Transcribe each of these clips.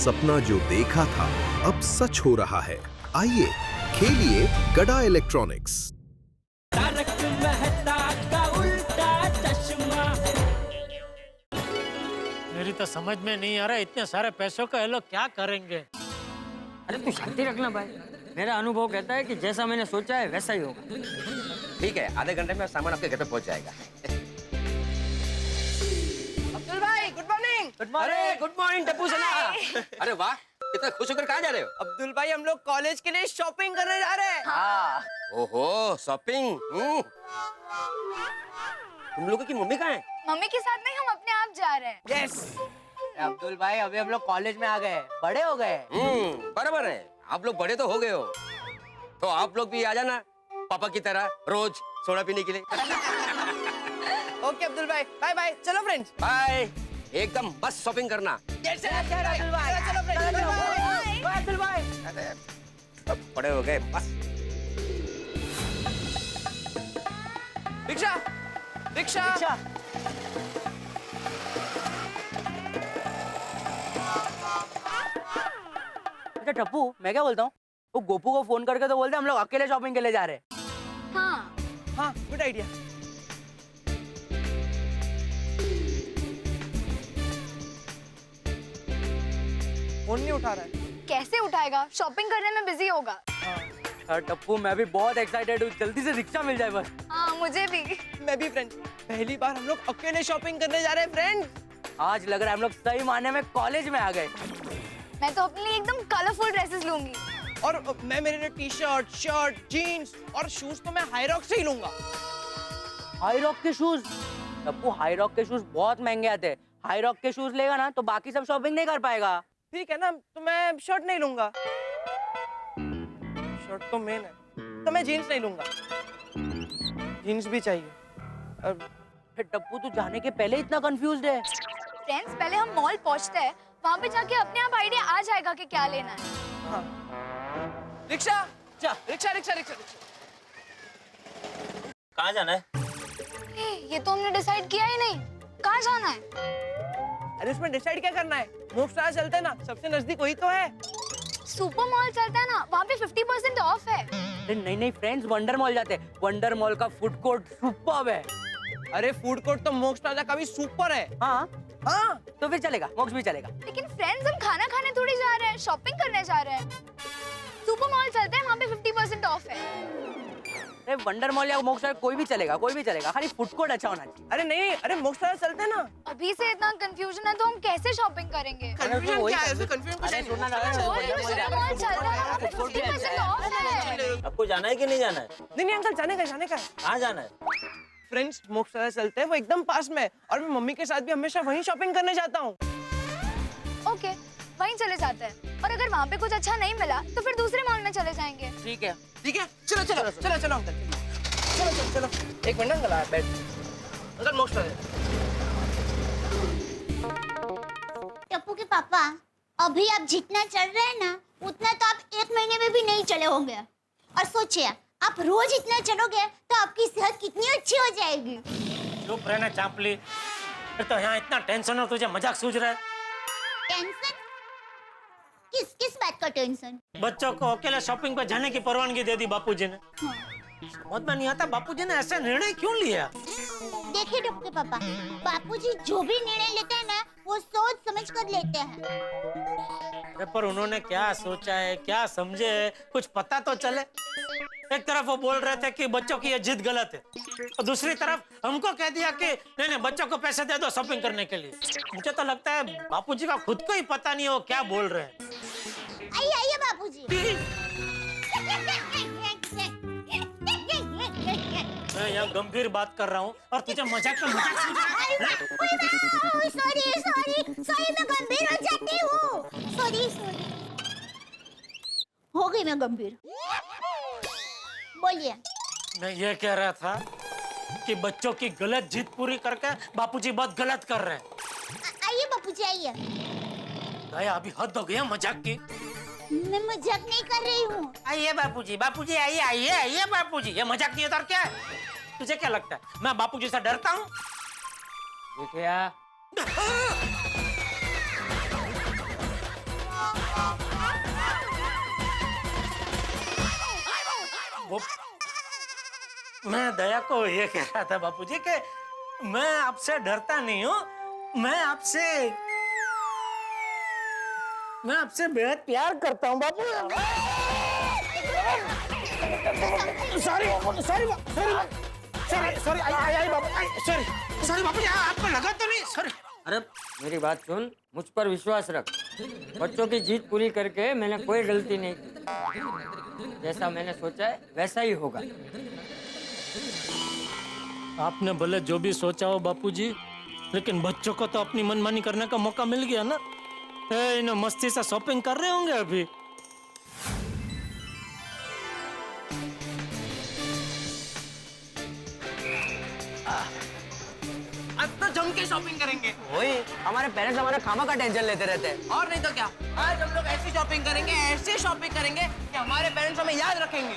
सपना जो देखा था अब सच हो रहा है। आइए खेलिए गड़ा इलेक्ट्रॉनिक्स। तारक मेहता का उल्टा चश्मा। मेरी तो समझ में नहीं आ रहा इतने सारे पैसों का ये लोग क्या करेंगे। अरे तू शांति रखना भाई, मेरा अनुभव कहता है कि जैसा मैंने सोचा है वैसा ही होगा। ठीक है, आधे घंटे में सामान आपके घर पे पहुंच जाएगा। अब्दुल भाई गुड मॉर्निंग। अरे गुड मॉर्निंग टप्पू सेना। अरे वाह, इतना खुश होकर कहाँ जा रहे हो? अब्दुल भाई हम लोग कॉलेज के लिए शॉपिंग करने जा रहे हैं। हाँ। ओहो शॉपिंग। तुम लोगों की मम्मी कहाँ है? मम्मी के साथ नहीं, हम अपने आप जा रहे हैं। यस अब्दुल भाई अभी हम लोग कॉलेज में आ गए, बड़े हो गए। बराबर है, आप लोग बड़े तो हो गए हो, तो आप लोग भी आ जाना पापा की तरह रोज सोडा पीने के लिए। ओके अब्दुल भाई, बाय बाय। चलो फ्रेंड्स, बाय। एकदम मस्त शॉपिंग करना। यस अब्दुल भाई, चलो फ्रेंड्स, बाय अब्दुल भाई। अब बड़े हो गए मस्त। Rickshaw rickshaw rickshaw. अच्छा टप्पू, मैं क्या बोलता हूँ, वो गोपू को फोन करके तो बोलते हम लोग अकेले शॉपिंग के लिए जा रहे हैं। हाँ हाँ गुड आइडिया। फोन नहीं उठा रहा है। कैसे उठाएगा, शॉपिंग करने में बिजी होगा। टप्पू मैं भी बहुत एक्साइटेड हूँ, जल्दी से रिक्शा मिल जाए बस। हाँ मुझे भी। मैं भी फ्रेंड, पहली बार हम लोग अकेले शॉपिंग करने जा रहे हैं फ्रेंड। आज लग रहा है हम लोग सही मायने में कॉलेज में आ गए। मैं तो अपने लिए एकदम कलरफुल ड्रेसेस लूंगी। और मैं मेरे लिए टी शर्ट, शर्ट, जीन्स और शूज तो मैं हाई रॉक से ही लूंगा। हाई रॉक के शूज? टप्पू हाई रॉक के शूज बहुत महंगे आते हैं। हाई रॉक के शूज लेगा ना तो बाकी सब शॉपिंग नहीं कर पाएगा। ठीक है ना, तो मैं शर्ट नहीं लूंगा। शर्ट तो मेन है, तो मैं जीन्स नहीं लूंगा। जीन्स भी चाहिए। टप्पू तू जाने के पहले इतना कंफ्यूज्ड है। फ्रेंड्स पहले हम मॉल पहुंचते हैं, वहाँ पे जाके अपने आप आइडिया आ जाएगा कि क्या लेना है। हाँ। Rickshaw rickshaw rickshaw rickshaw. कहाँ जाना है? ये तो हमने डिसाइड किया ही नहीं, कहाँ जाना है? अरे उसमें डिसाइड क्या करना है, मोक्ष चलते हैं ना, सबसे नजदीक वही तो है। सुपर मॉल चलता है ना, वहाँ पे 50% ऑफ है। अरे नहीं नहीं फ्रेंड्स, वंडर मॉल जाते हैं। वंडर मॉल का फूड कोर्ट सुपर्ब है। अरे फूड कोर्ट तो मोक्ष प्लाजा का भी सुपर है। हाँ हाँ तो फिर चलेगा, मोक्ष भी चलेगा। लेकिन फ्रेंड्स हम खाना खाने थोड़ी जा रहे हैं, शॉपिंग करने जा रहे हैं। सुपर मॉल चलते हैं, वहाँ पे 50% ऑफ है। अरे वंडर मॉल या मोक्ष कोई भी चलेगा, कोई भी चलेगा, खाली फूड कोर्ट अच्छा होना चाहिए। अरे नहीं, अरे मोक्ष प्लाजा चलते हैं ना। अभी से इतना कंफ्यूजन है तो हम कैसे शॉपिंग करेंगे? कंफ्यूजन क्या है? कंफ्यूजन कुछ नहीं। सुपर मॉल चल रहा है, वहाँ पे 50% ऑफ है। आपको जाना है कि नहीं जाना है? नहीं अंकल, जाने का है। कहाँ जाना है? फ्रेंड्स मोक्ष प्लाजा चलते हैं, वो एकदम पास में है और मैं मम्मी के साथ भी हमेशा वहीं शॉपिंग करने जाता हूँ। ओके वहीं चले जाते हैं, और अगर वहाँ पे कुछ अच्छा नहीं मिला तो फिर दूसरे मॉल में चले जाएंगे। ठीक है चलो चलो चलो चलो अंकल, चलो एक मिनट अंकल, आप बैठ। अंकल मोक्ष प्लाजा। टप्पू के पापा, अभी आप जितना चल रहे हैं ना उतना तो आप 1 महीने में भी नहीं चले होंगे। और सोचिए आप रोज इतना चलोगे तो आपकी सेहत कितनी अच्छी हो जाएगी। चुप रहना चांपली, फिर तो यहाँ इतना टेंशन हो, तुझे मजाक सूझ रहा है? टेंशन? किस बात का टेंशन? बच्चों को अकेले शॉपिंग पर जाने की परवानगी दे दी बापूजी ने। हाँ। समझ में नहीं आता बापूजी ने ऐसा निर्णय क्यों लिया? देखिए टप्पू के पापा, बापूजी जो भी निर्णय लेते हैं ना वो सोच समझ कर लेते हैं। पर उन्होंने क्या सोचा है, क्या समझे है, कुछ पता तो चले। एक तरफ वो बोल रहे थे कि बच्चों की ये जिद गलत है, और दूसरी तरफ हमको कह दिया कि नहीं बच्चों को पैसे दे दो शॉपिंग करने के लिए। मुझे तो लगता है बापूजी का खुद को ही पता नहीं है वो क्या बोल रहे हैं। आइए बापूजी। मैं यहाँ गंभीर बात कर रहा हूँ और तुझे मजाक का मजाक सूझ रहा है? सॉरी मैं गंभीर हो जाती हूँ। सॉरी हो गई मैं गंभीर। बोलिए। मैं ये कह रहा था कि बच्चों की गलत जिद पूरी करके बापूजी बहुत गलत कर रहे हैं। आइए बापूजी आइए। दया अभी हद हो गया मजाक की। मैं मजाक नहीं कर रही हूँ। आइए बापूजी आइए बापूजी, ये मजाक नहीं है तो और क्या है? तुझे क्या लगता है मैं बापूजी से डरता हूँ? मैं दया को ये कह रहा था बापूजी कि मैं आपसे डरता नहीं हूँ, मैं आपसे बेहद प्यार करता हूँ बापू। सॉरी बापू, आपको लगा तो नहीं? सॉरी। अरे मेरी बात सुन, मुझ पर विश्वास रख। बच्चों की जीत पूरी करके मैंने कोई गलती नहीं की। जैसा मैंने सोचा है वैसा ही होगा। आपने भले जो भी सोचा हो बापूजी, लेकिन बच्चों को तो अपनी मनमानी करने का मौका मिल गया ना। इन्हें मस्ती से शॉपिंग कर रहे होंगे अभी। अब तो जम के शॉपिंग करेंगे। वही, हमारे पेरेंट्स हमारे खामा का टेंशन लेते रहते हैं। और नहीं तो क्या, आज हम लोग ऐसी शॉपिंग करेंगे कि हमारे पेरेंट्स हमें याद रखेंगे।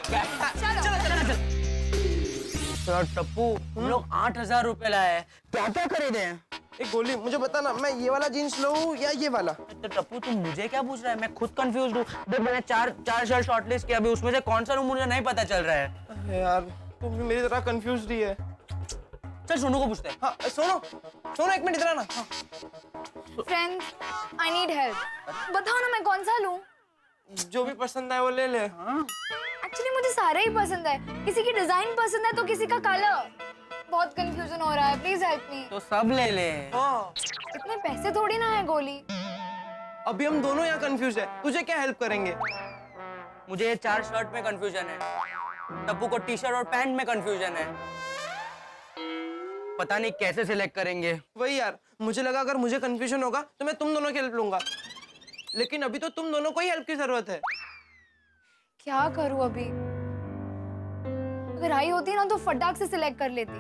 चलो। तो टप्पू, हम लोग 8,000 रुपए लाए, क्या क्या खरीदे हैं? एक गोली, मुझे बता ना, मैं ये वाला जीन्स लूं या ये वाला? तो टप्पू तुम मुझे क्या पूछ रहा है? मैं खुद कंफ्यूज हूँ। देख मैंने चार शर्ट शॉर्टलिस्ट किया, अभी उसमें से कौन सा लूं मुझे नहीं पता चल रहा है। अरे यार, तुम भी मेरी तरह कंफ्यूज ही है। चल सोनू को पूछते हैं। हाँ, सोनो एक मिनट इधर आना। हाँ। Friends, I need help. बताओ ना मैं कौन सा लूं? जो भी पसंद आए वो ले ले। एक्चुअली मुझे सारे ही पसंद है। किसी की डिजाइन पसंद है तो किसी का कलर। बहुत कंफ्यूजन हो रहा है, प्लीज हेल्प मी। तो सब ले ले। इतने पैसे थोड़ी ना है गोली। अभी हम दोनों यहाँ कंफ्यूज है, तुझे क्या हेल्प करेंगे? मुझे ये 4 शर्ट में कंफ्यूजन है, टप्पू को टी-शर्ट और पैंट में कंफ्यूजन है। पता नहीं कैसे सिलेक्ट करेंगे। वही यार, मुझे लगा अगर मुझे कंफ्यूजन होगा तो मैं तुम दोनों की हेल्प लूंगा, लेकिन अभी तो तुम दोनों को ही हेल्प की जरूरत है। क्या करूं अभी? अगर आई होती ना तो फटाक से सिलेक्ट कर लेती।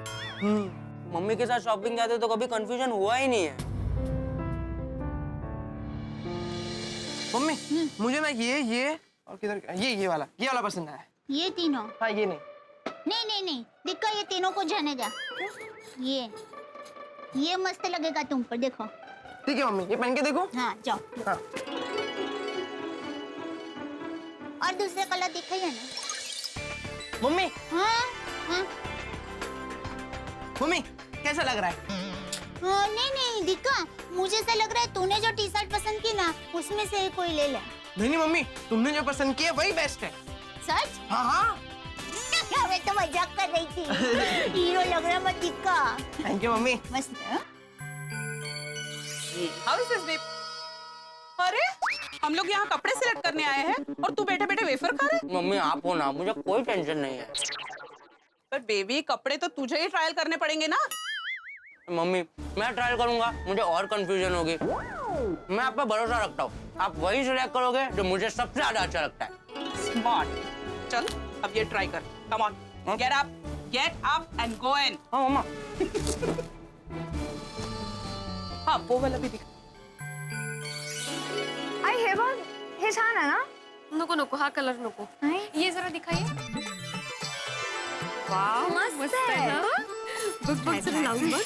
मम्मी के साथ शॉपिंग जाते तो कभी कंफ्यूजन हुआ ही नहीं है। मम्मी, मुझे ना ये और किधर ये वाला पसंद है। ये तीनों? हाँ, ये नहीं। नहीं, दिक्का ये तीनों को जाने जा। ये मस्त लगेगा तुम पर, देखो। ठीक है मम्मी, ये पहन के देखो। हाँ, जाओ। हाँ। और दूसरे कलर दिखाइए ना। मम्मी, हाँ। मम्मी कैसा लग रहा है? नहीं दिक्का, मुझे ऐसा लग रहा है तूने जो टी शर्ट पसंद की ना उसमें से कोई ले ले। नहीं मम्मी, तुमने जो पसंद किया वही बेस्ट है। सच? हाँ। मैं तो मजाक कर रही थी। हीरो लग रहा मत दिक्का। Thank you mummy. मस्त है। How is this, babe? अरे हम लोग यहाँ कपड़े सिलेक्ट करने आए हैं और तू बैठे बैठे वेफर खा रहे? मम्मी आप हो ना, मुझे कोई टेंशन नहीं है। पर बेबी, कपड़े तो तुझे ही ट्रायल करने पड़ेंगे ना। मम्मी मैं ट्रायल करूंगा, मुझे और कंफ्यूजन होगी। मैं आप पे भरोसा रखता हूँ, आप वही सिलेक्ट करोगे जो मुझे सबसे ज्यादा अच्छा लगता है। स्मार्ट। चल अब ये ट्राई कर। Come on, get up and go in. हाँ मम्मा। हाँ, वो वाला भी दिखा। आई हे छान आहे ना? नको हा कलर नको. नाही, ये जरा दिखाइए. वाव, मस्त आहे ना? बघ जरा लावून बघ.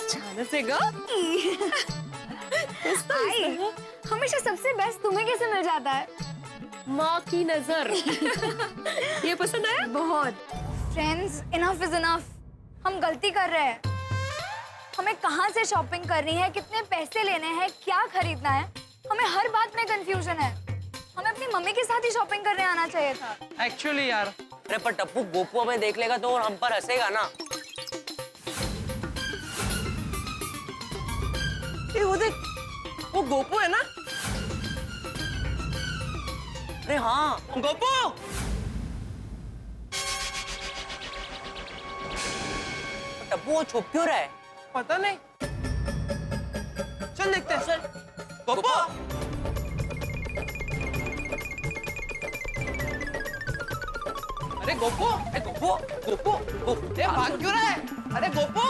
छानच आहे ग. आई, हमेशा सबसे बेस्ट तुम्हें कैसे मिल जाता है? माँ की नजर. ये पसंद आया? बहुत. Friends, enough is enough. हम गलती कर रहे हैं. हमें कहाँ से शॉपिंग करनी है, कितने पैसे लेने हैं, क्या खरीदना है, हमें हर बात में कंफ्यूजन है. हमें अपनी मम्मी के साथ ही शॉपिंग करने आना चाहिए था. एक्चुअली यार. अरे पर टप्पू गोपू हमें देख लेगा तो हम पर हंसेगा ना. ये वो देख, वो गोपू है ना? अरे हाँ, गोपू. टप्पू वो छुप क्यों रहा है? पता नहीं. चल देखते हैं. चल. गोपू. अरे गोपू. अरे गोपू. गोपू. अरे भाग क्यों रहा है? अरे गोपू.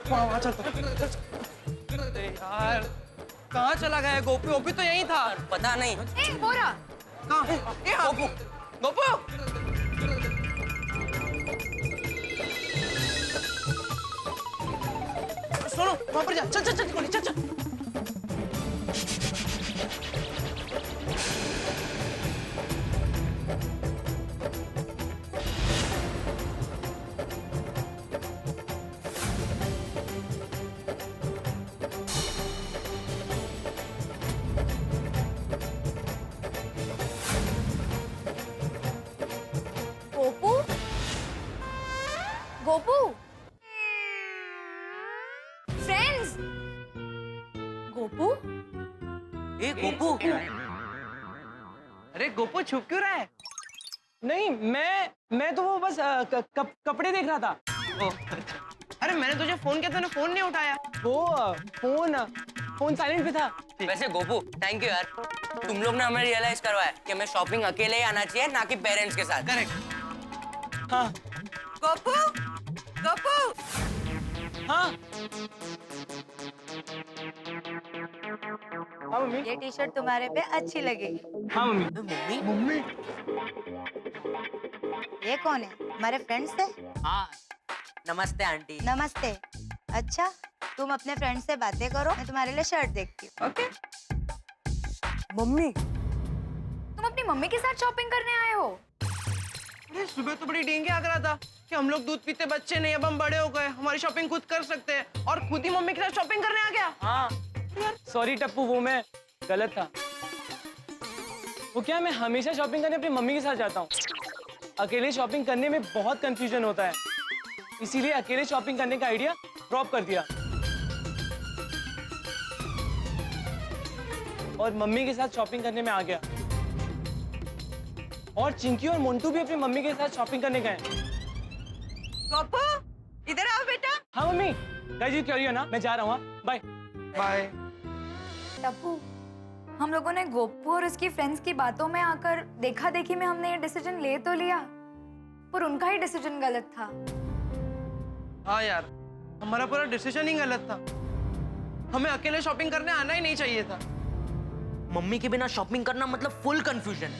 वहाँ चल. अरे यार, कहाँ चला गया गोपू? गोपू तो यहीं था. पता नहीं. ए, बोरा. कहाँ? यहाँ. गोपू. गोपू. सुनो, वहां पर जा, चल चल चल गोली, चल चल। गोपू गोपू फ्रेंड्स गोपू ए गोपू, अरे गोपू छुप क्यों रहा है? नहीं, मैं तो वो बस कपड़े देख रहा था। ओ, अरे मैंने तुझे फोन किया, तूने फोन नहीं उठाया। वो फोन साइलेंट पे था। वैसे गोपू थैंक यू यार, तुम लोग ने हमें रियलाइज करवाया कि हमें शॉपिंग अकेले ही आना चाहिए, ना कि पेरेंट्स के साथ। करेक्ट। हाँ गोपू गोपू हाँ हाँ मम्मी। ये टी शर्ट तुम्हारे पे अच्छी लगेगी। हाँ मम्मी। मम्मी ये कौन है? हमारे फ्रेंड्स है? हाँ नमस्ते आंटी। नमस्ते। अच्छा, तुम अपने फ्रेंड से बातें करो, मैं तुम्हारे लिए शर्ट देखती हूँ। ओके। मम्मी तुम अपनी मम्मी के साथ शॉपिंग करने आए हो? अरे सुबह तो बड़ी डेंगे आ रहा था कि हम लोग दूध पीते बच्चे नहीं, अब हम बड़े हो गए, हमारी शॉपिंग खुद कर सकते हैं, और खुद ही मम्मी के साथ शॉपिंग करने आ गया। हाँ सॉरी टप्पू, वो मैं गलत था। वो क्या, मैं हमेशा शॉपिंग करने अपनी मम्मी के साथ जाता हूँ। अकेले शॉपिंग करने में बहुत कंफ्यूजन होता है, इसीलिए अकेले शॉपिंग करने का आइडिया ड्रॉप कर दिया और मम्मी के साथ शॉपिंग करने में आ गया। और चिंकी और मोंटू भी अपनी मम्मी के साथ शॉपिंग करने गए। गोपू इधर आओ बेटा। हाँ mummy, guys you carry on ना, मैं जा रहा हूँ, बाय बाय। टप्पू, हम लोगों ने गोपू और उसकी फ्रेंड्स की बातों में आकर देखा देखी में हमने ये डिसीजन ले तो लिया, पर उनका ही डिसीजन गलत था। हाँ यार, हमारा पूरा डिसीजन ही गलत था, हमें अकेले शॉपिंग करने आना ही नहीं चाहिए था। मम्मी के बिना शॉपिंग करना मतलब फुल कंफ्यूजन।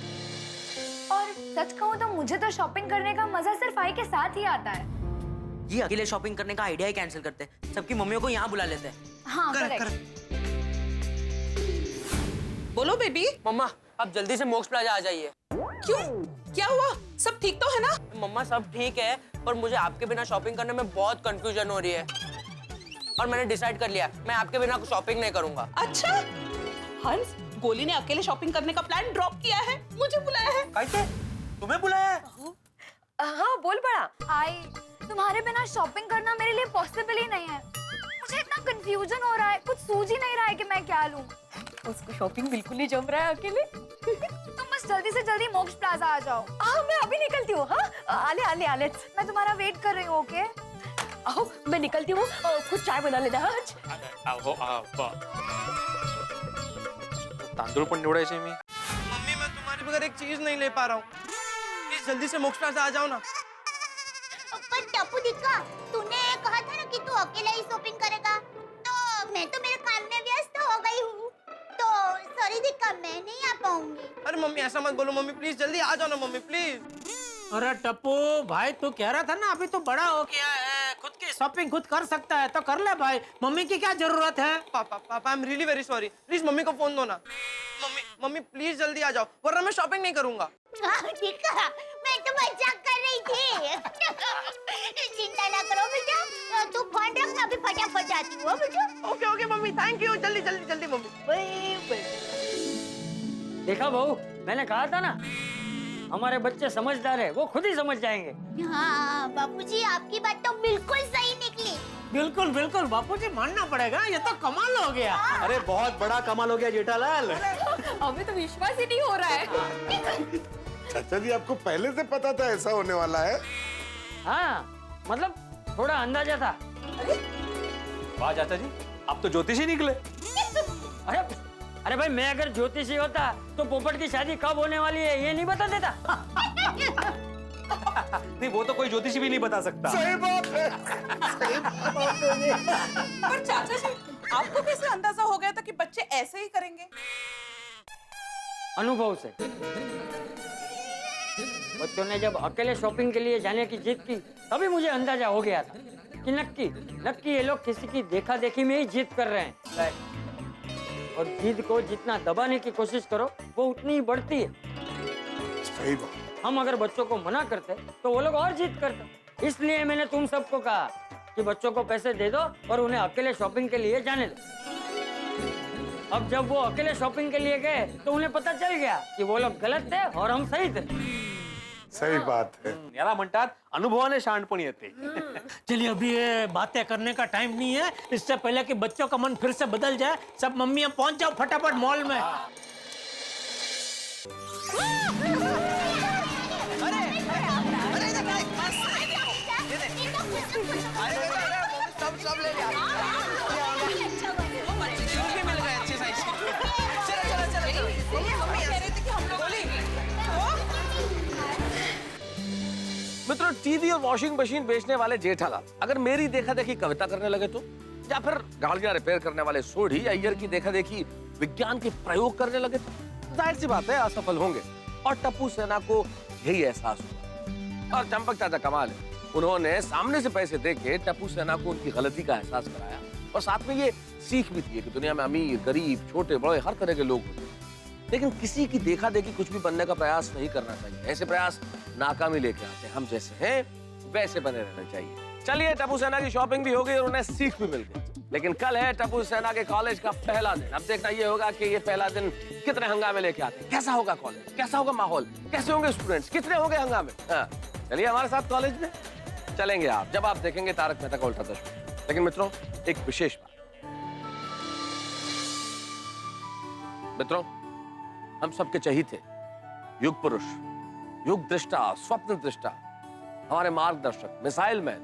और सच कहूँ तो मुझे तो शॉपिंग करने का मजा सिर्फ आई के साथ ही आता है। ये अकेले शॉपिंग करने का आइडिया ही कैंसिल करते हैं, सबकी मम्मियों को यहाँ बुला लेते हैं। हाँ करेक्ट करेक्ट। करेक्ट। बोलो बेबी। मम्मा आप जल्दी से मोक्ष प्लाजा आ जाइए। क्यों, क्या हुआ? सब ठीक तो है ना? मम्मा सब ठीक है, पर मुझे आपके बिना शॉपिंग करने में बहुत कंफ्यूजन हो रही है, और मैंने डिसाइड कर लिया मैं आपके बिना शॉपिंग नहीं करूंगा। अच्छा, हंस, गोली ने अकेले शॉपिंग करने का प्लान ड्रॉप किया है, मुझे बुलाया है। कैसे? तुम्हें बुलाया है? हाँ बोल बड़ा। आई, तुम्हारे बिना शॉपिंग करना मेरे लिए पॉसिबल ही नहीं है। मुझे इतना कंफ्यूजन हो रहा है, कुछ सूझ ही नहीं रहा है कि मैं क्या लूं। उसको शॉपिंग बिल्कुल नहीं जम रहा है अकेले। तुम बस जल्दी से जल्दी मोक्ष प्लाजा आ जाओ। हाँ मैं अभी निकलती हूँ। हाँ आले आले आले। मैं तुम्हारा वेट कर रही हूँ। ओके आओ मैं निकलती हूँ, कुछ चाय बना लेना आज। तांदूळ पण निवडायचे मी। मम्मी मैं तुम्हारे बगैर एक चीज नहीं ले पा रहा हूँ, प्लीज जल्दी से मोक्ष प्लाजा आ जाओ ना। पर टप्पू दिक्का, तूने कहा था ना कि तू अकेला ही शॉपिंग करेगा, तो मैं तो मेरे काम में व्यस्त हो गई हूँ, तो सॉरी दिक्का, मैं नहीं आ पाऊंगी। अरे मम्मी ऐसा मत बोलो, मम्मी प्लीज जल्दी आ जाओ ना मम्मी प्लीज। अरे टप्पू भाई, तू कह रहा था ना अभी तो बड़ा हो गया है, खुद की शॉपिंग खुद कर सकता है, तो कर ले भाई, मम्मी की क्या जरूरत है? पापा I am really very sorry, please mummy को फोन दो ना। मम्मी प्लीज जल्दी आ जाओ, वरना मैं शॉपिंग नहीं करूंगा। दिक्का, मैं तो मजाक कर रही थी। चिंता ना करो बेटा, तू फोन रख, मैं अभी फटाफट आती हूँ बेटा। Okay okay mummy, thank you, जल्दी जल्दी जल्दी मम्मी। देखा बहू, मैंने कहा था ना हमारे बच्चे समझदार है, वो खुद ही समझ जाएंगे। हाँ बापूजी, आपकी बात तो बिल्कुल सही निकली। बिल्कुल बिल्कुल बापूजी, मानना पड़ेगा, ये तो कमाल हो गया। अरे बहुत बड़ा कमाल हो गया जेठालाल। हमें तो विश्वास ही नहीं हो रहा है। चाचा जी आपको पहले से पता था ऐसा होने वाला है? हाँ मतलब थोड़ा अंदाजा था। वाह चाचा जी, आप तो ज्योतिषी निकले। अरे भाई, मैं अगर ज्योतिषी होता तो पोपट की शादी कब होने वाली है ये नहीं बता देता। नहीं वो तो कोई ज्योतिषी भी नहीं बता सकता। सही बात है। पर चाचा जी, आपको कैसे अंदाजा हो गया था कि बच्चे ऐसे ही करेंगे? अनुभव से। बच्चों ने जब अकेले शॉपिंग के लिए जाने की जिद की, तभी मुझे अंदाजा हो गया था कि नक्की ये लोग किसी की देखा देखी में ही जिद कर रहे हैं। और जिद को जितना दबाने की कोशिश करो वो उतनी ही बढ़ती है। सही बात। हम अगर बच्चों को मना करते तो वो लोग और जिद करते। इसलिए मैंने तुम सबको कहा कि बच्चों को पैसे दे दो और उन्हें अकेले शॉपिंग के लिए जाने दो। अब जब वो अकेले शॉपिंग के लिए गए तो उन्हें पता चल गया कि वो लोग गलत थे और हम सही थे। सही बात है। याला म्हणतात अनुभवाने शहाणपण येते। चलिए अभी ये बातें करने का टाइम नहीं है, इससे पहले कि बच्चों का मन फिर से बदल जाए, सब मम्मियां पहुंच जाओ फटाफट मॉल में। सब ले लिया। शूज भी मिल गए अच्छे साइज के। चलो मम्मी कह रही थी कि हम लोग मित्रों, टीवी और वॉशिंग मशीन बेचने वाले जेठालाल अगर मेरी देखा देखी कविता करने लगे तो, या फिर गाड़ियां रिपेयर करने वाले सोढ़ी अय्यर की देखा देखी विज्ञान के प्रयोग करने लगे तो जाहिर सी बात है असफल होंगे। और टप्पू सेना को यही एहसास हुआ। और चंपक चाचा कमाल है, उन्होंने सामने से पैसे देके टप्पू सेना को उनकी गलती का एहसास कराया और साथ में ये सीख भी दी कि दुनिया में अमीर गरीब छोटे बड़े हर तरह के लोग होते हैं, लेकिन किसी की देखा देखी कुछ भी बनने का प्रयास नहीं करना चाहिए। ऐसे प्रयास नाकामी लेके आते हैं। हम जैसे हैं वैसे बने रहना चाहिए। चलिए, टप्पू सेना की शॉपिंग भी हो गई और उन्हें सीख भी मिल गई। लेकिन कल है टप्पू सेना के कॉलेज का पहला दिन। अब देखना ये होगा कि ये पहला दिन कितने हंगामे लेके आते हैं, कैसा होगा कॉलेज, कैसा होगा माहौल, कैसे होंगे स्टूडेंट्स, कितने होंगे हंगामे। चलिए हमारे साथ कॉलेज में चलेंगे आप, जब आप देखेंगे तारक मेहता का उल्टा चश्मा। लेकिन मित्रों, एक विशेष बात, मित्रों हम सबके चहीते युग पुरुष, युग दृष्टा, स्वप्न दृष्टा, हमारे मार्गदर्शक, missile man,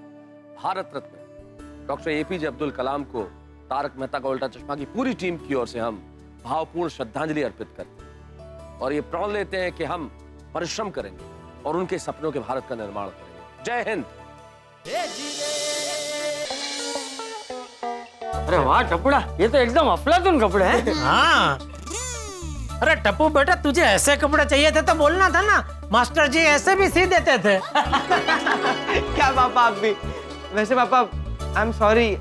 Bharat Ratna doctor APJ Abdul Kalam को तारक मेहता का उल्टा चश्मा की पूरी टीम की ओर से हम भावपूर्ण श्रद्धांजलि अर्पित करते हैं और ये प्रण लेते हैं कि हम परिश्रम करेंगे और उनके सपनों के भारत का निर्माण करेंगे। जय हिंद। अरे वाह टपुड़ा, ये तो एकदम अफलातून कपड़े हैं। हाँ, अरे टप्पू बेटा, तुझे ऐसे कपड़े चाहिए थे तो बोलना था ना, मास्टर जी ऐसे भी सी देते थे। क्या पापा आप भी? वैसे पापा आई एम सॉरी,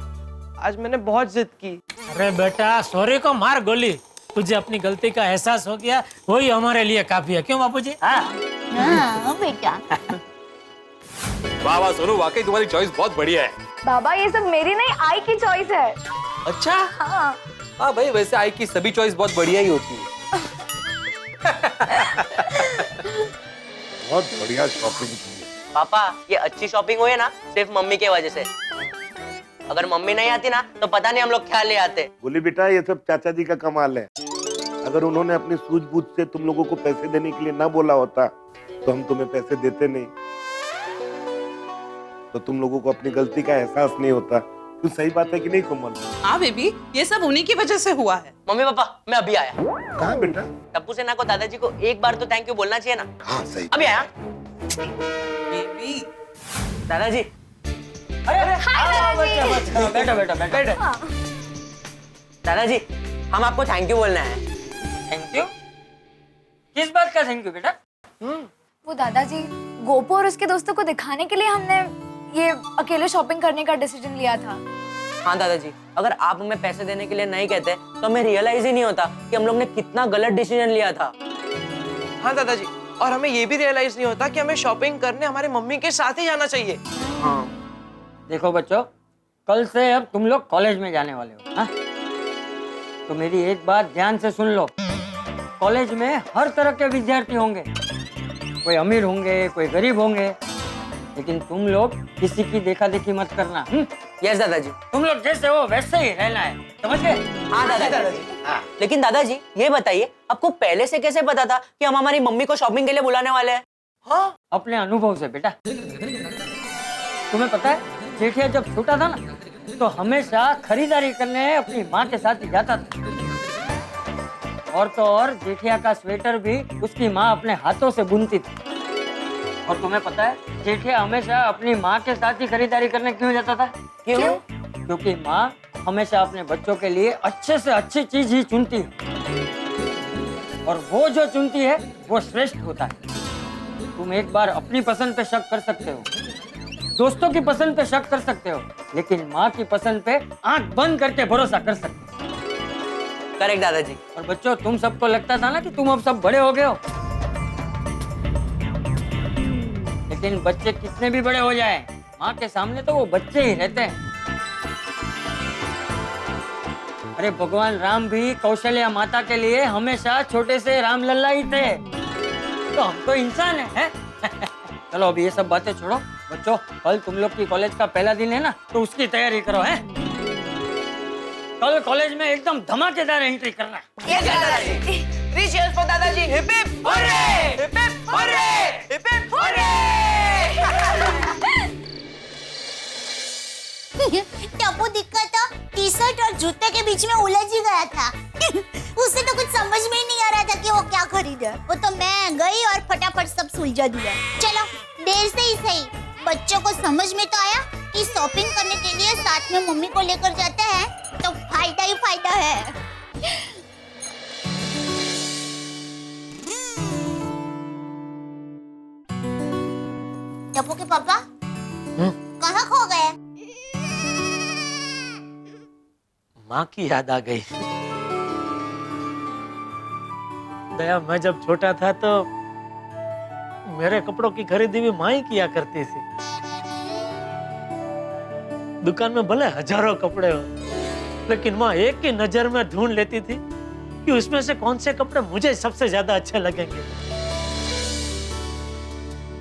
आज मैंने बहुत जिद की। अरे बेटा, सॉरी को मार गोली, तुझे अपनी गलती का एहसास हो गया, वही हमारे लिए काफी है। क्यों बापूजी? हाँ बेटा। वाह वाह सोनू, वाकई तुम्हारी चॉइस बहुत बढ़िया है। बाबा ये सब मेरी नहीं, आई की चॉइस है। अच्छा, हाँ हाँ भाई, वैसे आई की सभी चॉइस बहुत बढ़िया ही होती है। बहुत बढ़िया शॉपिंग की। पापा ये अच्छी शॉपिंग हुई है ना सिर्फ मम्मी के वजह से। अगर मम्मी नहीं आती ना तो पता नहीं हम लोग क्या ले आते। बोली बेटा, ये सब चाचा जी का कमाल है। अगर उन्होंने अपनी सूझबूझ से तुम लोगों को पैसे देने के लिए ना बोला होता तो हम तुम्हें पैसे देते नहीं, तो तुम लोगों को अपनी गलती का एहसास नहीं होता। तो सही बात है कि नहीं कोमल? हाँ बेबी, ये सब उन्हीं की वजह से हुआ है। मम्मी पापा मैं अभी आया। कहाँ बेटा? टप्पू सेना को दादाजी को एक बार तो थैंक यू बोलना चाहिए ना। हाँ सही। अभी आया। बेबी दादाजी। अरे बेटा बेटा बेटा, दादाजी हम आपको थैंक यू बोलना है। Thank you? किस बात का थैंक यू बेटा? वो दादाजी, गोपू और उसके दोस्तों को दिखाने के लिए हमने ये अकेले शॉपिंग करने का डिसीजन लिया था। हाँ दादाजी, अगर आप हमें पैसे देने के लिए नहीं कहते तो हमें रियलाइज ही नहीं होता कि हम लोग ने कितना गलत डिसीजन लिया था। हाँ दादाजी, और हमें ये भी रियलाइज नहीं होता कि हमें शॉपिंग करने हमारे मम्मी के साथ ही जाना चाहिए। हाँ देखो बच्चों, कल से अब तुम लोग कॉलेज में जाने वाले हो। हाँ? तो मेरी एक बात ध्यान से सुन लो, कॉलेज में हर तरह के विद्यार्थी होंगे, कोई अमीर होंगे कोई गरीब होंगे, लेकिन तुम लोग किसी की देखा देखी मत करना। यस दादाजी, तुम लोग जैसे हो वैसे ही रहना है, समझ गए? हाँ दादाजी। हाँ। लेकिन दादाजी ये बताइए, आपको पहले से कैसे पता था कि हम हमारी मम्मी को शॉपिंग के लिए बुलाने वाले हैं? हाँ, अपने अनुभव से बेटा। तुम्हें पता है, जेठिया जब छोटा था ना तो हमेशा खरीदारी करने अपनी माँ के साथ ही जाता था। और तो और जेठिया का स्वेटर भी उसकी माँ अपने हाथों से बुनती थी। और तुम्हें पता है, जेठिया हमेशा अपनी माँ के साथ ही खरीदारी करने क्यों जाता था? क्यों? क्योंकि माँ हमेशा अपने बच्चों के लिए अच्छे से अच्छी चीज ही चुनती है, और वो जो चुनती है वो श्रेष्ठ होता है। तुम एक बार अपनी पसंद पे शक कर सकते हो, दोस्तों की पसंद पे शक कर सकते हो, लेकिन माँ की पसंद पे आंख बंद करके भरोसा कर सकते हो। करेक्ट दादाजी। और बच्चों, तुम सबको लगता था ना कि तुम अब सब बड़े हो गए हो, लेकिन बच्चे कितने भी बड़े हो जाए, माँ के सामने तो वो बच्चे ही रहते हैं। अरे भगवान राम भी कौशल्या माता के लिए हमेशा छोटे से राम लल्ला ही थे, तो हम तो इंसान हैं। चलो अभी ये सब बातें छोड़ो बच्चों, कल तुम लोग की कॉलेज का पहला दिन है ना, तो उसकी तैयारी करो हैं। कल कॉलेज में एकदम धमाकेदार एंट्री करना। यस दादाजी। 3 cheers for दादाजी। Hip hip hurray! Hip hip hurray! Hip hip hurray! Tappu दिक्कत तो टी शर्ट और जूते के बीच में उलझ ही गया था। उसे तो कुछ समझ में ही नहीं आ रहा था कि वो क्या खरीदे। वो तो मैं गई और फटाफट सब सुलझा दिया। चलो देर से ही सही, बच्चों को समझ में तो आया कि शॉपिंग करने के लिए साथ में मम्मी को लेकर जाते हैं तो फायदा ही फायदा है। टप्पू के पापा कहाँ खो गए? माँ की याद आ गई। दया, मैं जब छोटा था तो मेरे कपड़ों की खरीदी भी माँ ही किया करती थी। दुकान में भले हजारों कपड़े हो, लेकिन माँ एक ही नजर में ढूंढ लेती थी कि उसमें से कौन से कपड़े मुझे सबसे ज्यादा अच्छे लगेंगे।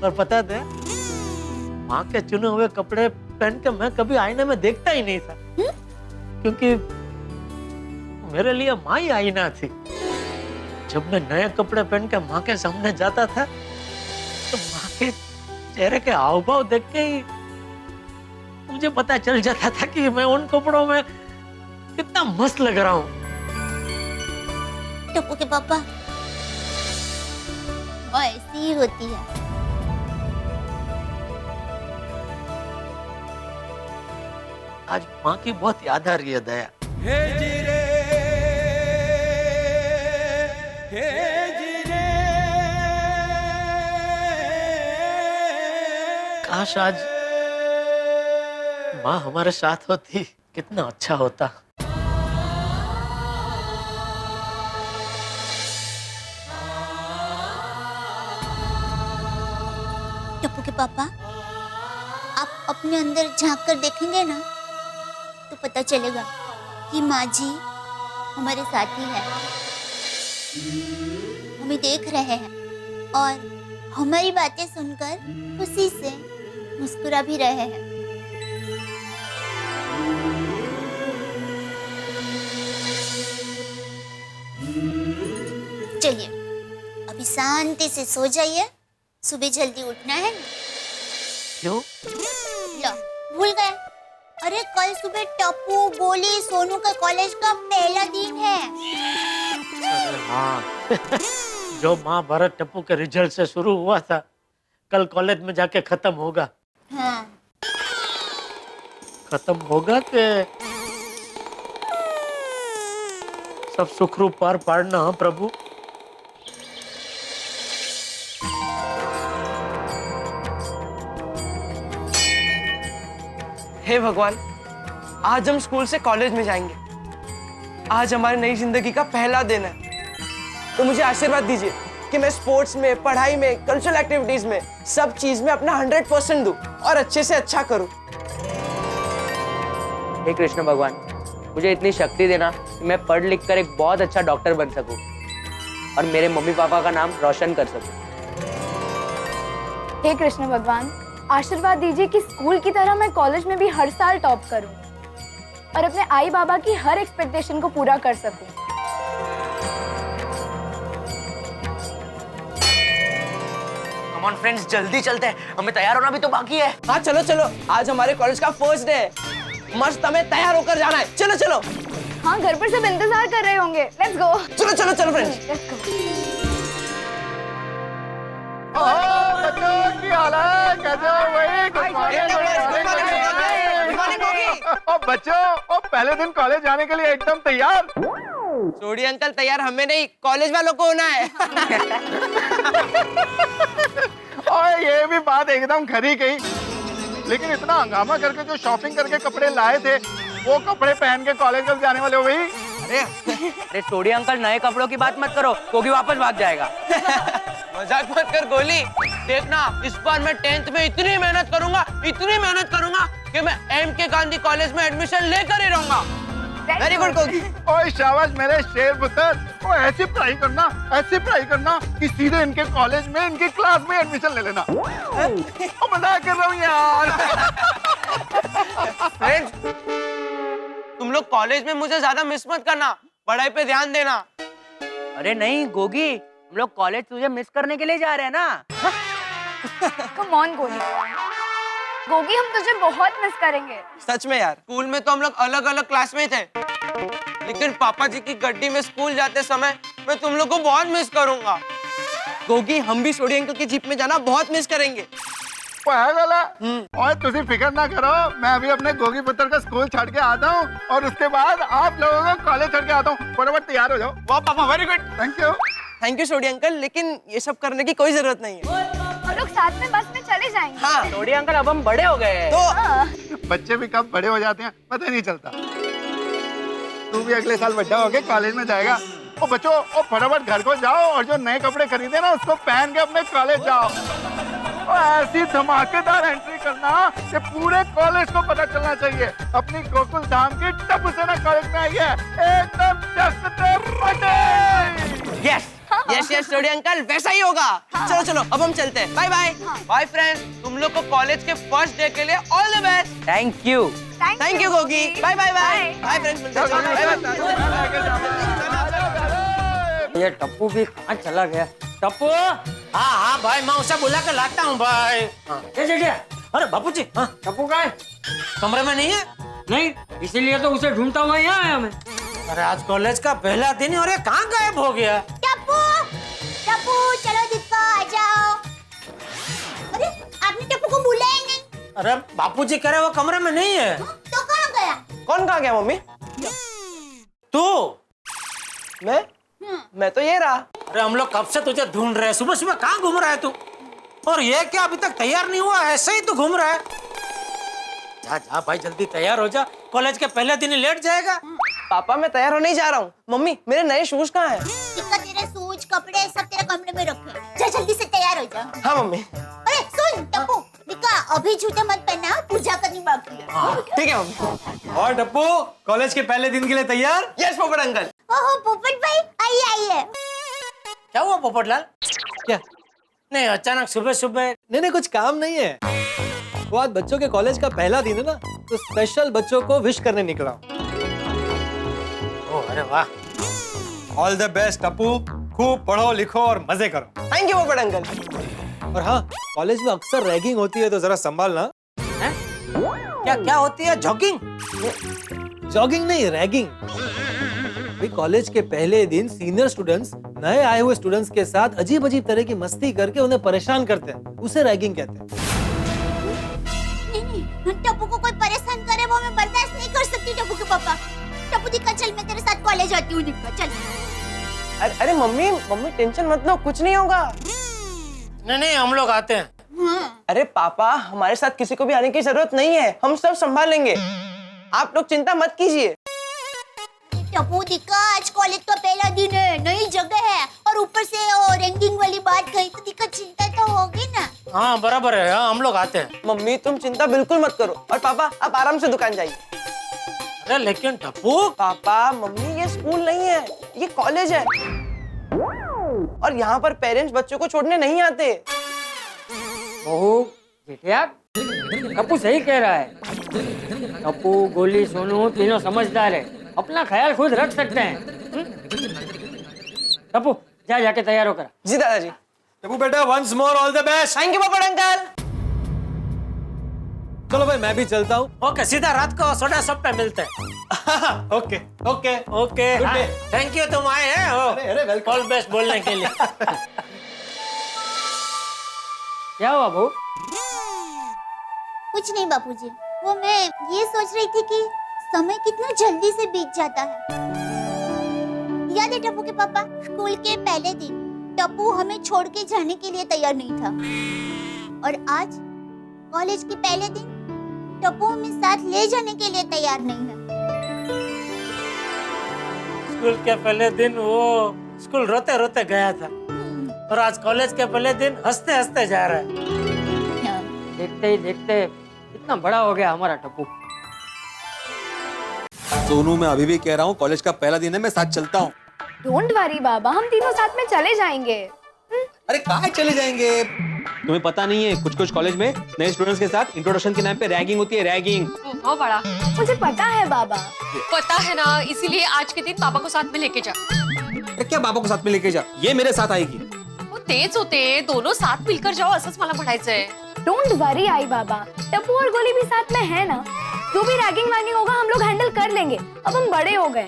और पता था, माँ के चुने हुए कपड़े पहन के मैं कभी आईने में देखता ही नहीं था, क्योंकि मेरे लिए माँ ही आईना थी। जब मैं नए कपड़े पहन के माँ के सामने जाता था, तो माँ के चेहरे के हाव भाव देख के ही मुझे पता चल जाता था कि मैं उन कपड़ों में कितना मस्त लग रहा हूँ। टप्पू के पापा, वो ऐसी ही होती है। आज माँ की बहुत याद आ रही है दया। काश आज माँ हमारे साथ होती, कितना अच्छा होता। टप्पू के पापा, आप अपने अंदर झांक कर देखेंगे ना, तो पता चलेगा कि माँ जी हमारे साथ ही है, हमें देख रहे हैं और हमारी बातें सुनकर खुशी से मुस्कुरा भी रहे हैं। चलिए अभी शांति से सो जाइए, सुबह जल्दी उठना है ना। क्यों? लो, भूल गए? अरे कल सुबह टप्पू, गोली, सोनू का कॉलेज का पहला दिन है। अरे हाँ। जो महाभारत टप्पू के रिजल्ट से शुरू हुआ था, कल कॉलेज में जाके खत्म होगा। हाँ। खत्म होगा कि सब सुखरूप पार पाड़ना। हाँ प्रभु। हे भगवान, आज हम स्कूल से कॉलेज में जाएंगे। आज हमारी नई जिंदगी का पहला दिन है, तो मुझे आशीर्वाद दीजिए कि मैं स्पोर्ट्स में, पढ़ाई में, कल्चरल एक्टिविटीज में, सब चीज में अपना 100% दूं और अच्छे से अच्छा करूं। हे कृष्ण भगवान, मुझे इतनी शक्ति देना कि मैं पढ़ लिख कर एक बहुत अच्छा डॉक्टर बन सकूं और मेरे मम्मी पापा का नाम रोशन कर सकूं। हे कृष्ण भगवान, आशीर्वाद दीजिए कि स्कूल की तरह मैं कॉलेज में भी हर साल टॉप करूं और अपने आई बाबा की हर एक्सपेक्टेशन को पूरा कर सकूं। कम ऑन फ्रेंड्स, जल्दी चलते हैं, हमें तैयार होना भी तो बाकी है। हाँ चलो चलो, आज हमारे कॉलेज का फर्स्ट डे है, मस्त हमें तैयार होकर जाना है। चलो चलो। हाँ, घर पर सब इंतजार कर रहे होंगे। Let's go. चलो चलो चलो फ्रेंड्स। Let's go. बच्चों, पहले दिन कॉलेज जाने के लिए एकदम तैयार? छोड़िए अंकल, तैयार हमें नहीं, कॉलेज वालों को होना है। और ये भी बात एकदम खरी कही। लेकिन इतना हंगामा करके जो शॉपिंग करके कपड़े लाए थे वो कपड़े पहन के कॉलेज कब जाने वाले हो भाई? अरे टोडी अंकल, नए कपड़ों की बात मत करो, क्योंकि वापस भाग जाएगा। मजाक मत कर गोली। देखना, इस बार मैं 10th में इतनी मेहनत करूंगा कि मैं एम.के. गांधी कॉलेज में एडमिशन लेकर ही रहूंगा। Very good Gogi. ओए शाबाश मेरे शेर पुत्र। ओ ऐसी पढ़ाई करना कि सीधे इनके कॉलेज में इनकी क्लास में एडमिशन ले लेना। ओ मजाक कर रहा हूँ यार। फ्रेंड्स, तुम लोग कॉलेज में मुझे ज्यादा मिस मत करना, पढ़ाई पे ध्यान देना। अरे नहीं गोगी, हम लोग कॉलेज तुझे मिस करने के लिए जा रहे हैं ना। कम ऑन गोगी, हम तुझे बहुत मिस करेंगे। सच में यार, स्कूल में तो हम लोग अलग अलग क्लास में थे, लेकिन पापा जी की गड्डी में स्कूल जाते समय मैं तुम लोग को बहुत मिस करूंगा। गोगी, हम भी सोडी अंकल की जीप में जाना बहुत मिस करेंगे। और तुझे फिक्र ना करो, मैं अभी अपने गोगी पुत्र का स्कूल छोड़ के आता हूँ और उसके बाद आप लोगों को कॉलेज छोड़ के आता हूँ। फटाफट तैयार हो जाओ। वाह पापा, very good. Thank you Sodhi uncle, लेकिन ये सब करने की कोई जरूरत नहीं है। हम लोग साथ में बस में चले जाएंगे। हाँ सोडी अंकल, अब हम बड़े हो गए हैं। तो बच्चे भी कब बड़े हो जाते हैं पता ही नहीं चलता। तू भी अगले साल बड़ा होके कॉलेज में जाएगा। ओ बच्चों, ओ फटाफट घर को जाओ और जो नए कपड़े खरीदे ना उसको पहन के अपने कॉलेज जाओ। और ऐसी धमाकेदार एंट्री करना कि पूरे कॉलेज को पता चलना चाहिए अपनी गोकुल धाम की टप्पू सेना कॉलेज में आई है। एकदम चकते बटे। यस सोडी अंकल, वैसा ही होगा। चलो अब हम चलते हैं। Bye bye. बाय फ्रेंड्स, तुम लोग को कॉलेज के फर्स्ट डे के लिए all the best. Thank you Gogi. Bye bye friends, मिलते हैं। ये टप्पू भी कहाँ चला गया? टप्पू, हाँ भाई, मैं उसे बुला के लाता हूँ भाई। अरे बापू जी, हाँ टप्पू कहाँ है? कमरे में नहीं है? नहीं, इसीलिए तो उसे ढूंढता हुआ यहाँ आया मैं। अरे आज कॉलेज का पहला दिन है और ये कहाँ गायब हो गया? टप्पू चलो दीपा आ जाओ। अरे आपने टप्पू को बुलाया नहीं? अरे बापूजी कह रहे वो कमरे में नहीं है। तो कहाँ गया? कौन कहाँ गया मम्मी? तू? मैं तो ये रहा। अरे हम लोग कब से तुझे ढूंढ रहे हैं, सुबह सुबह कहाँ घूम रहा है तू? और ये क्या अभी तक तैयार नहीं हुआ, ऐसे ही तू घूम रहा है? जा भाई, जल्दी तैयार हो जा, कॉलेज के पहले दिन ही लेट जाएगा। पापा, मैं तैयार होने ही जा रहा हूँ। मम्मी, मेरे नए शूज कहाँ हैं? तेरे शूज कपड़े सब तेरे कमरे में रखे। चल जल्दी से तैयार हो जा। हाँ मम्मी। अरे सुन टप्पू, दिक्का अभी जूते मत पहनना, पूजा करनी बाकी है। ठीक है मम्मी। और टप्पू, कॉलेज के पहले दिन के लिए तैयार? यस पोपट अंकल। ओहो पोपट भाई, आइए। क्या हुआ पोपटलाल? क्या? नहीं, अचानक सुबह सुबह? नहीं, कुछ काम नहीं है। वो आज बच्चों के कॉलेज का पहला दिन है ना, तो स्पेशल बच्चों को विश करने निकला। ओह, अरे वाह। ऑल द बेस्ट टप्पू, खूब पढ़ो लिखो और मजे करो। Thank you Popat uncle. और हाँ, कॉलेज में अक्सर रैगिंग होती है तो जरा संभालना। क्या होती है? जॉगिंग? जॉगिंग नहीं, रैगिंग। कॉलेज के पहले दिन सीनियर स्टूडेंट्स नए आए हुए स्टूडेंट्स के साथ अजीब अजीब तरह की मस्ती करके उन्हें परेशान करते हैं, उसे रैगिंग कहते हैं। नहीं, टप्पू को कोई परेशान करे वो मैं बर्दाश्त नहीं कर सकती। टप्पू के पापा, टप्पू दिक्का चल, मैं तेरे साथ कॉलेज आती हूँ। दिक्का चल। अरे मम्मी टेंशन मत लो, कुछ नहीं होगा। नहीं, हम लोग आते हैं। अरे पापा, हमारे साथ किसी को भी आने की जरूरत नहीं है, हम सब संभाल लेंगे, आप लोग चिंता मत कीजिए। टप्पू दिक्का, आज कॉलेज का पहला दिन है, नई जगह है और ऊपर से रैंकिंग वाली बात कही तो दिक्का चिंता तो होगी ना। हाँ बराबर है, हाँ हम लोग आते हैं। मम्मी तुम चिंता बिल्कुल मत करो, और पापा आप आराम से दुकान जाइए। अरे लेकिन टप्पू। पापा मम्मी, ये स्कूल नहीं है, ये कॉलेज है, और यहाँ पर पेरेंट्स बच्चों को छोड़ने नहीं आते। ओह जेठिया, टप्पू सही कह रहा है। टप्पू, गोली, सोनू तीनों समझदार है, अपना ख्याल खुद रख सकते हैं। टप्पू जाके तैयार होकर। जी दादाजी। टप्पू बेटा, once more all the best. Thank you Popat uncle. चलो भाई, मैं भी चलता हूँ। ओके, सीधा रात को सोडा शॉप पे मिलते हैं। ओके। थैंक यू, तुम आए हैं। अरे वेलकम। ऑल बेस्ट बोलने के लिए। क्या हुआ बहू? कुछ नहीं बापूजी, वो मैं ये सोच रही थी कि समय कितना जल्दी से बीत जाता है। याद है टप्पू के पापा, स्कूल के पहले दिन टप्पू हमें छोड़ के जाने के लिए तैयार नहीं था, और आज कॉलेज के पहले दिन टप्पू हमें साथ ले जाने के लिए तैयार नहीं है। स्कूल के पहले दिन वो स्कूल रोते रोते गया था और आज कॉलेज के पहले दिन हंसते हंसते जा रहा है। देखते ही देखते इतना बड़ा हो गया हमारा टप्पू। सोनू, मैं अभी भी कह रहा हूँ कॉलेज का पहला दिन है, मैं साथ चलता हूँ। डोंट वरी बाबा, हम तीनों साथ में चले जाएंगे। अरे कहाँ चले जाएंगे? तुम्हें पता नहीं है, कुछ कुछ कॉलेज में नए स्टूडेंट्स के साथ इंट्रोडक्शन के नाम पे रैगिंग होती है, रैगिंग। ओ बड़ा, मुझे पता है बाबा। पता है ना, इसीलिए आज के दिन पापा को साथ में लेके जा। क्या पापा को साथ में लेके जा? ये मेरे साथ आएगी। वो तेज होते हैं, दोनों साथ मिलकर जाओ, असंच मला म्हणायचं है। डोंट वरी आई बाबा, टप्पू और गोली भी साथ में है ना। जो भी रैगिंग वैगिंग होगा हम लोग हैंडल कर लेंगे। अब हम बड़े हो गए।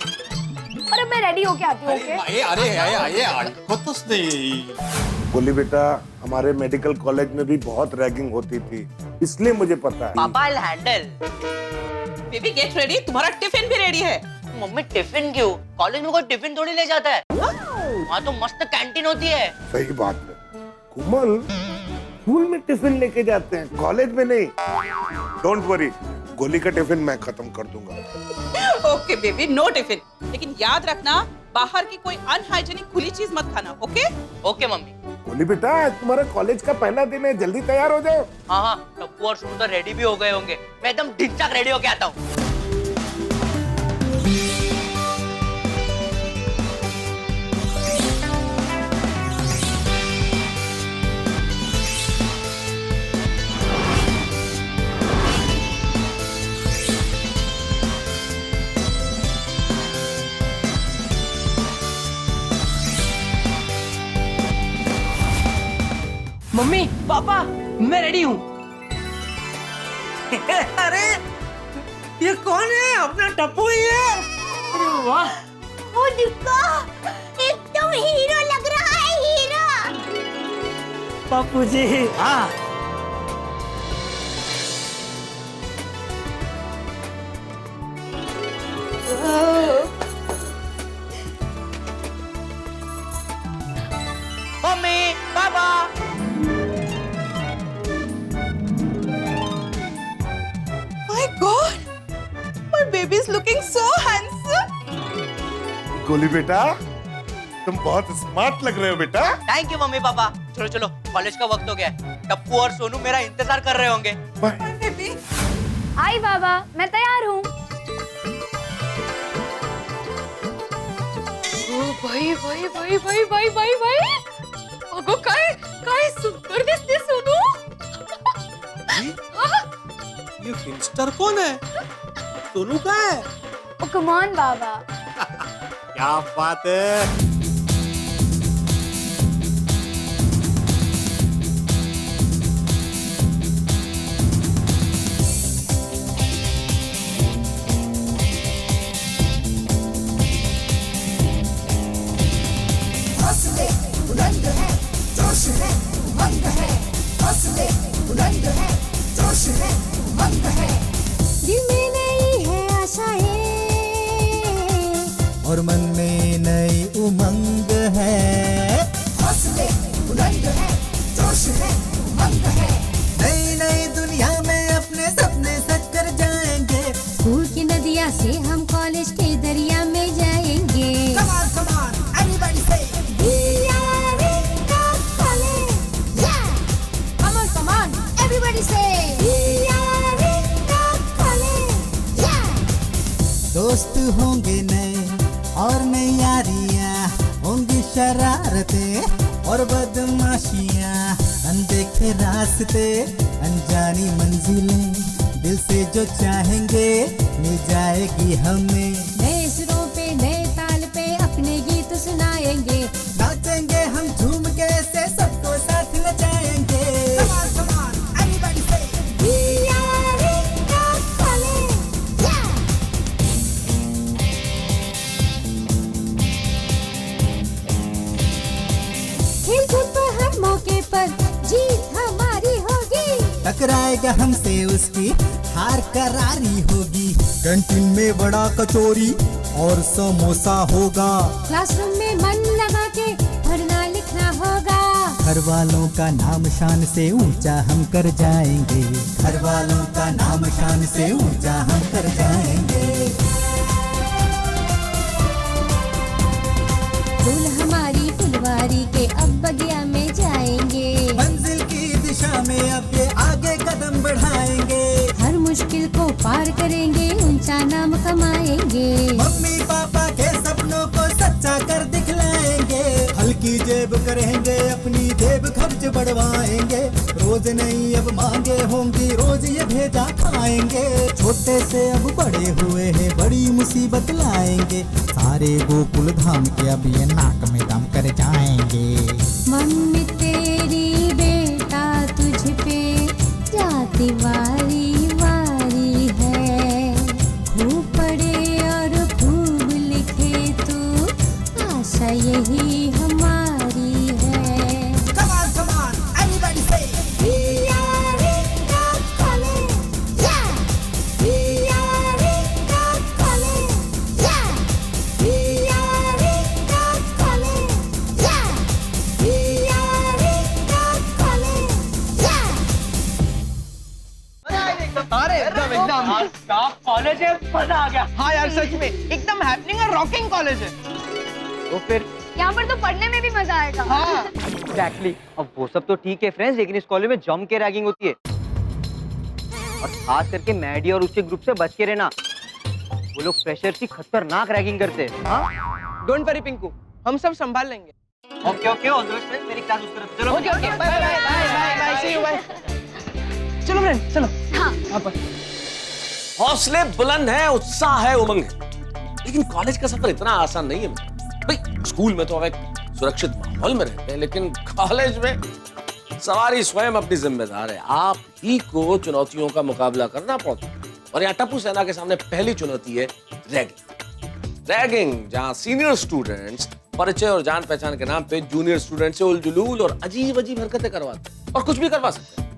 और अब मैं रेडी होके आती हूँ। बोली बेटा, हमारे मेडिकल कॉलेज में भी बहुत रैगिंग होती थी, इसलिए मुझे पता है। पापा I handle. Baby get ready, तुम्हारा टिफिन भी रेडी है। मम्मी टिफिन क्यों? कॉलेज में कोई टिफिन थोड़ी ले जाता है। वहाँ तो मस्त कैंटीन होती है। सही बात है कुमल, स्कूल में टिफिन लेके जाते हैं, कॉलेज में नहीं। डोंट वरी, गोली का टिफिन मैं खत्म कर दूंगा। ओके बेबी, नो टिफिन, लेकिन याद रखना बाहर की कोई अनहाइजीनिक खुली चीज मत खाना। ओके? Okay mummy. गोली बेटा, आज तुम्हारा कॉलेज का पहला दिन है, जल्दी तैयार हो जाओ। हाँ हाँ, टप्पू और सोनू तो रेडी भी हो गए होंगे। मैं एकदम ढिंचाक रेडी होके आता हूँ। मम्मी, पापा, मैं रेडी हूँ। अरे ये कौन है? अपना टप्पू ही है। अरे वाह, ओ दिक्का, एकदम हीरो लग रहा है, हीरो। पप्पू जी। हाँ, मम्मी, पापा। My God, my baby is looking so handsome. गोली बेटा, तुम बहुत स्मार्ट लग रहे हो बेटा। Thank you mummy papa. चलो चलो, कॉलेज का वक्त हो गया है। टप्पू और सोनू मेरा इंतजार कर रहे होंगे। आई बाबा, मैं तैयार हूँ। भाई भाई भाई भाई भाई भाई भाई, अगो काय काय सुंदर दिसते सोनू। ये फिल्मस्टार कौन है? सोनू का है? ओ कम ऑन बाबा। क्या बात है। हौसले बुलंद है, जोश है, उमंग है। हौसले बुलंद है, जोश है, उमंग है। दिल में नई है आशाएं और मन में नई उमंग है। हौसले बुलंद है, जोश है, उमंग है। नई नई दुनिया में अपने सपने सच कर जाएंगे। स्कूल की नदिया से हम कॉलेज के दरिया में जाएंगे। Come on, come on, everybody say. We are in the college. Yeah. Come on, come on, everybody say. We are in the college. Yeah. दोस्त होंगे नए और नई यारियां, होंगी शरारतें और बदमाशियां। अनदेखे रास्ते, अनजानी मंजिलें, दिल से जो चाहेंगे मिल जाएगी हमें। नए सुरों पे नए ताल पे अपने गीत सुनाएंगे। नाचेंगे हम झूम के से सबको साथ नचाएंगे। Come on, come on, everybody say. We are in the college. Yeah. खेल कूद पर हर मौके पर जीत हमारी होगी। टकराएगा हमसे उसकी हार करारी होगी। कैंटीन में बड़ा कचौरी और समोसा होगा। क्लासरूम में मन लगा के पढ़ना लिखना देखना होगा। घर वालों का नाम शान से ऊंचा हम कर जाएंगे, घर वालों का नाम शान से ऊंचा हम कर जाएंगे। फूल हमारी फुलवारी के अब बगिया में जाएंगे, मंजिल की दिशा में अब ये आगे कदम बढ़ाएंगे। हर मुश्किल को पार करेंगे, ऊंचा नाम कमाएंगे। मम्मी पापा के सपनों को सच्चा कर दिखलाएंगे, हल्की जेब करेंगे अपनी जेब खर्च बढ़वाएंगे। रोज नहीं अब मांगे होंगी, रोज ये भेजा खाएंगे। छोटे से अब बड़े हुए हैं, बड़ी मुसीबत लाएंगे। सारे गोकुल धाम के अब ये नाक में दम कर जाएंगे। मम्मी तेरी बेटा तुझ पे जाती वारी वारी है। खूब पढ़े और खूब लिखे तू, आशा यही हमारी है। Come on, come on, everybody say. We are in the college, yeah. We are in the college, yeah. We are in the college, yeah. We are in the college, yeah. अरे एकदम कॉलेज है, मजा आ गया। हाँ यार सच में एकदम happening और रॉकिंग कॉलेज है। तो फिर यहाँ पर तो पढ़ने में भी मजा आएगा। हाँ एग्जैक्टली। अब वो सब तो ठीक है फ्रेंड्स, लेकिन इस कॉलेज में जम के रैगिंग होती है, और खास करके मैडी और उसके ग्रुप से बच के रहना। वो लोग फ्रेशर्स की खतरनाक रैगिंग करते हैं। हाँ डोंट वरी पिंकू, हम सब संभाल लेंगे। Okay okay, all the best friends, मेरी क्लास उस तरफ। चलो okay okay, bye bye bye bye, see you bye. चलो फ्रेंड चलो। हाँ पर हौसले बुलंद है, उत्साह है, उमंग है, लेकिन कॉलेज का सफर इतना आसान नहीं है भाई। स्कूल में तो हम एक सुरक्षित माहौल में रहते हैं, लेकिन कॉलेज में सवारी स्वयं अपनी जिम्मेदार है। आप ही को चुनौतियों का मुकाबला करना पड़ता है, और यहाँ टप्पू सेना के सामने पहली चुनौती है रैगिंग। रैगिंग जहाँ सीनियर स्टूडेंट्स परिचय और जान पहचान के नाम पे जूनियर स्टूडेंट से उलझुलूल और अजीब अजीब हरकतें करवाते और कुछ भी करवा सकते हैं।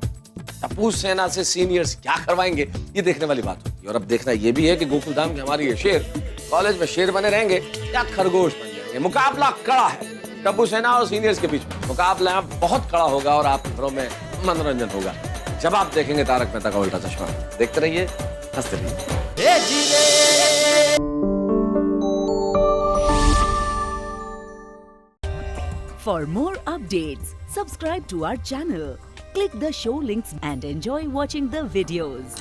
टप्पू सेना से सीनियर्स क्या करवाएंगे, ये देखने वाली बात होती है। और अब देखना ये भी है कि गोकुलधाम के हमारी ये शेर कॉलेज में शेर बने रहेंगे या खरगोश बन जाएंगे। मुकाबला कड़ा है टप्पू सेना और सीनियर्स के बीच में। मुकाबला बहुत कड़ा होगा और आप घरों में मनोरंजन होगा जब आप देखेंगे तारक मेहता का उल्टा चश्मा। देखते रहिए, हंसते रहिए। For more updates, subscribe to our channel, click the show links and enjoy watching the videos.